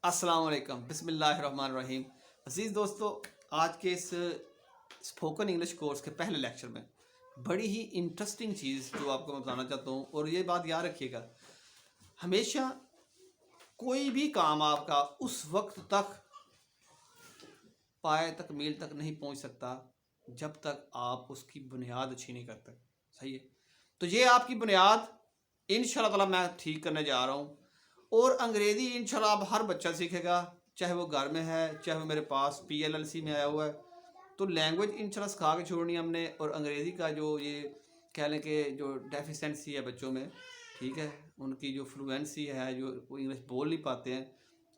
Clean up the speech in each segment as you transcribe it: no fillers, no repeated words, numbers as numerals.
अस्सलाम वालेकुम बिस्मिल्लाहिर्रहमानिर्रहीम। अज़ीज़ दोस्तों, आज के इस स्पोकन इंग्लिश कोर्स के पहले लेक्चर में बड़ी ही इंटरेस्टिंग चीज़ जो आपको मैं बताना चाहता हूँ, और ये बात याद रखिएगा, हमेशा कोई भी काम आपका उस वक्त तक पाए तक मील तक नहीं पहुँच सकता जब तक आप उसकी बुनियाद अच्छी नहीं करते। सही है? तो ये आपकी बुनियाद इंशाल्लाह ताला मैं ठीक करने जा रहा हूँ। और अंग्रेज़ी इंशाल्लाह अब हर बच्चा सीखेगा, चाहे वो घर में है, चाहे वो मेरे पास PLLC में आया हुआ है। तो लैंग्वेज इंशाल्लाह सिखा के छोड़नी है हमने। और अंग्रेज़ी का जो ये कह लें कि जो डेफिशिएंसी है बच्चों में, ठीक है, उनकी जो फ्लुएंसी है, जो वो इंग्लिश बोल नहीं पाते हैं,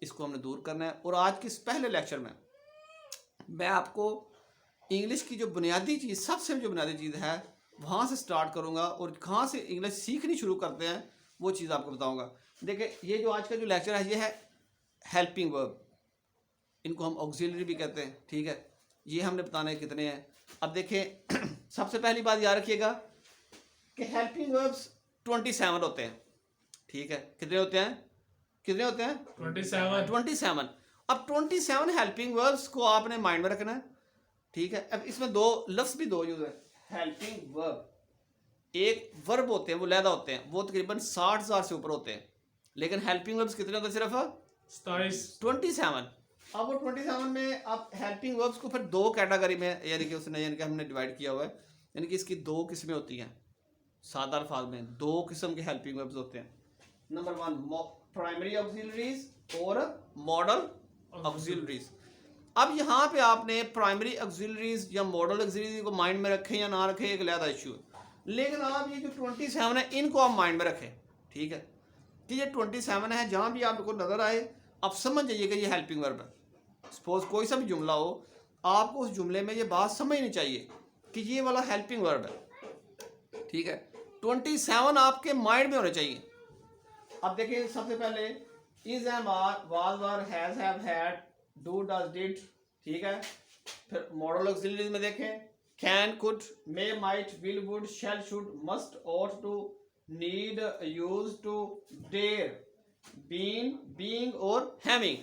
इसको हमने दूर करना है। और आज के इस पहले लेक्चर में मैं आपको इंग्लिश की जो बुनियादी चीज़, सबसे जो बुनियादी चीज़ है, वहाँ से स्टार्ट करूँगा और कहाँ से इंग्लिश सीखनी शुरू करते हैं वो चीज़ आपको बताऊँगा। देखिए, ये जो आज का जो लेक्चर है ये है हेल्पिंग वर्ब, इनको हम ऑक्सिलरी भी कहते हैं, ठीक है। ये हमने बताने कितने हैं। अब देखें सबसे पहली बात याद रखिएगा कि हेल्पिंग वर्ब्स 27 होते हैं, ठीक है। कितने होते हैं? 27। अब 27 हेल्पिंग वर्ब्स को आपने माइंड में रखना है, ठीक है। अब इसमें दो यूज है। हेल्पिंग वर्ब, एक वर्ब होते हैं वो लैदा होते हैं, वो तकरीबन 60,000 से ऊपर होते हैं। लेकिन हेल्पिंग वर्ब्स कितने होते हैं? सिर्फ 27। अब वो 27 में आप हेल्पिंग वर्ब्स को फिर दो कैटेगरी में यानी कि हमने डिवाइड किया हुआ है। यानी कि इसकी दो किस्में होती हैं। सादा अल्फाज में दो किस्म के हेल्पिंग वर्ब्स होते हैं। नंबर 1 प्राइमरी ऑक्सिलरीज और मॉडल ऑक्सिलरीज। अब यहाँ पे आपने प्राइमरी ऑक्सिलरीज या मॉडल ऑक्सिलरीज को माइंड में रखें या ना रखें, एक अलग इशू है। लेकिन आप ये जो 27 है इनको आप माइंड में रखें, ठीक है। कि ये 27 है, जहाँ भी आपको नज़र आए आप समझ जाइए कि ये हेल्पिंग वर्ब है। सपोज कोई सा भी जुमला हो, आपको उस जुमले में ये बात समझनी चाहिए कि ये वाला हेल्पिंग वर्ब है, ठीक है। 27 आपके माइंड में होने चाहिए। अब देखिए, सबसे पहले is, am, are, was, were, has, have, had, do, does, did, ठीक है। फिर मॉडल ऑक्सिलरीज में देखें can, could, may, might, will, would, shall, should, must, ought to, need, use to, dare, been, being और हैविंग,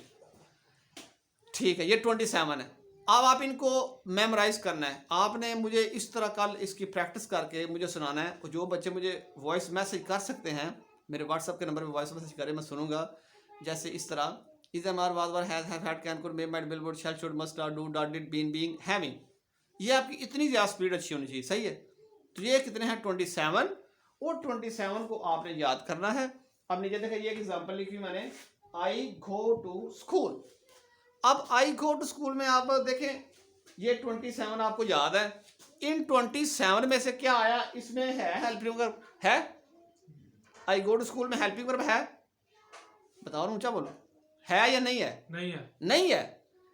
ठीक है। ये 27 है। अब आप इनको मेमोराइज करना है। आपने मुझे इस तरह कल इसकी प्रैक्टिस करके मुझे सुनाना है। जो बच्चे मुझे वॉइस मैसेज कर सकते हैं, मेरे व्हाट्सएप के नंबर पे वॉइस मैसेज करें, मैं सुनूंगा। जैसे इस तरह is, am, are, was, were, has, have, had, can, could, may, might, will, would, shall, should, must, are, do, does, did, been, being, having. ये आपकी इतनी ज़्यादा स्पीड अच्छी होनी चाहिए, सही है। तो ये कितने हैं? 27। और 27 को आपने याद करना है। अब नीचे देखिए, ये एग्जाम्पल लिखी मैंने, आई गो टू स्कूल। अब आई गो टू स्कूल में आप देखें, ये 27 आपको याद है। इन 27 में से क्या आया? इसमें है हेल्पिंग वर्ब है। आई गो टू स्कूल में हेल्पिंग वर्ब है? बताओ, ऊंचा बोलो, है या नहीं है? नहीं है।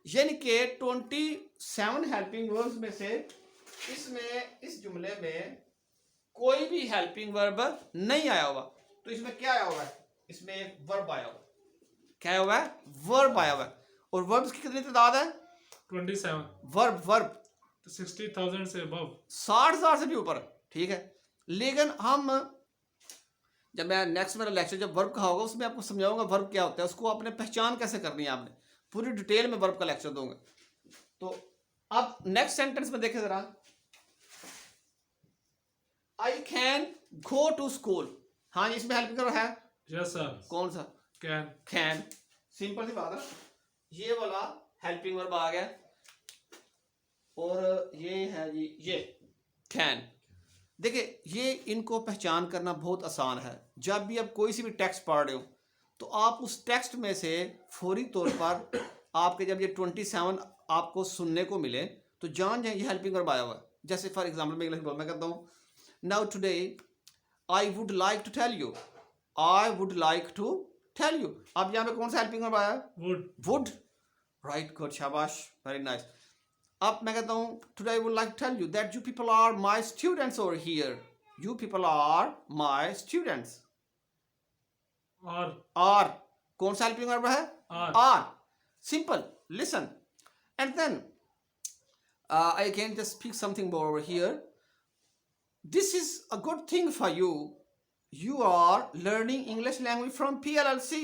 यानी कि 27 हेल्पिंग वर्ब्स में से इसमें, इस जुमले में कोई भी हेल्पिंग वर्ब नहीं आया हुआ। तो इसमें क्या आया हुआ है? इसमें एक वर्ब आया हुआ। क्या आया हुआ है? वर्ब आया हुआ है। और वर्ब्स की कितनी तादाद है? 27। वर्ब 60,000 से अबव, 60,000 से भी ऊपर, ठीक है। लेकिन हम जब मैं नेक्स्ट मेरा लेक्चर जब वर्ब का होगा उसमें आपको समझाऊंगा वर्ब क्या होता है, उसको आपने पहचान कैसे करनी है, आपने पूरी डिटेल में वर्ब का लेक्चर दूंगा। तो अब नेक्स्ट सेंटेंस में देखें जरा, I can go to school. हाँ, इसमें हेल्पिंग वर्ब है। Yes sir. कौन सा? कैन। सिंपल सी बात है, ये वाला हेल्पिंग वर्ब आ गया। और ये है जी, ये कैन। देखिए, ये इनको पहचान करना बहुत आसान है। जब भी आप कोई सी भी टेक्स्ट पढ़ रहे हो तो आप उस टेक्स्ट में से फौरी तौर पर आपके जब ये 27 आपको सुनने को मिले तो जान जाए ये हेल्पिंग वर्ब आया हुआ है। जैसे फॉर एग्जाम्पल मैं इंग्लिश मैं कहता हूँ, now today I would like to tell you. I would like to tell you. अब यहाँ पे कौन सा हेल्पिंग वर्ब आया? वुड। राइट, गुड, शाबाश, वेरी नाइस। अब मैं कहता हूँ, today I would like to tell you that you people are my students over here. You people are my students. Are कौन सा हेल्पिंग वर्ब है? Are. Simple, listen and then I can just speak something more over here. This is a good thing for you. You are learning English language from PLLC.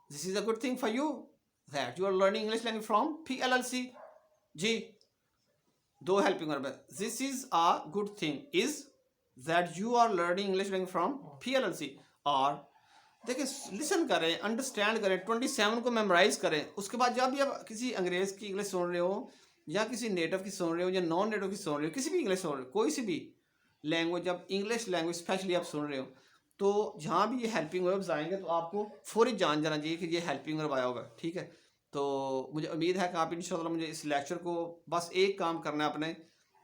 This is a good thing for you that you are learning English language from PLLC ji. दो helping verb है, this is a good thing is that you are learning English language from PLLC। और देखिए listen करें, understand करें, 27 को memorise करें। उसके बाद जब भी आप किसी अंग्रेज की इंग्लिश सुन रहे हो या किसी नेटिव की सुन रहे हो या नॉन नेटिव की सुन रहे हो, किसी भी इंग्लिश सुन रहे हो, कोई सी भी लैंग्वेज, जब इंग्लिश लैंग्वेज स्पेशली आप सुन रहे हो, तो जहाँ भी ये हेल्पिंग वर्ब्स आएंगे तो आपको फौरी जान जाना चाहिए कि ये हेल्पिंग वर्ब आया होगा, ठीक है। तो मुझे उम्मीद है कि आप इंशाल्लाह मुझे इस लेक्चर को बस एक काम करना है अपने,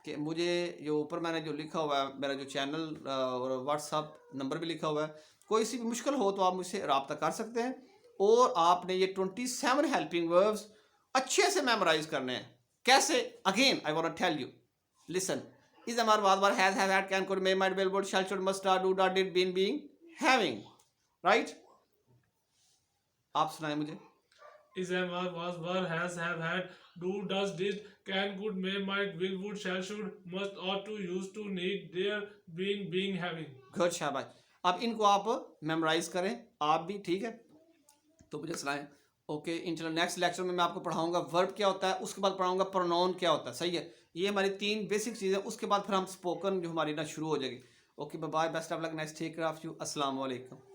कि मुझे जो ऊपर मैंने जो लिखा हुआ है, मेरा जो चैनल और व्हाट्सअप नंबर भी लिखा हुआ है, कोई सी भी मुश्किल हो तो आप मुझसे रब्ता कर सकते हैं। और आपने ये 27 हेल्पिंग वर्ब्स अच्छे से मेमोराइज करने हैं। कैसे? Again I want to tell you, listen, is am was were has had can could may might will would shall should must are do does did been being having, right? आप सुनाएं मुझे। Is, am, are, was, were, has, have, had, do, does, did, can, could, may, might, will, would, shall, should, must, ought to, used to, need, dare, being, having. Good, शाबाश। अब इनको आप memorise करें आप भी, ठीक है। तो मुझे सुनाएं। ओके, इंशाल्लाह नेक्स्ट लेक्चर में मैं आपको पढ़ाऊंगा वर्ब क्या होता है, उसके बाद पढ़ाऊंगा प्रोनाउन क्या होता है, सही है। ये हमारी 3 बेसिक चीज़ें, उसके बाद फिर हम स्पोकन जो हमारी ना शुरू हो जाएगी। Okay, bye bye, best of luck, next take care of you, अस्सलाम वालेकुम।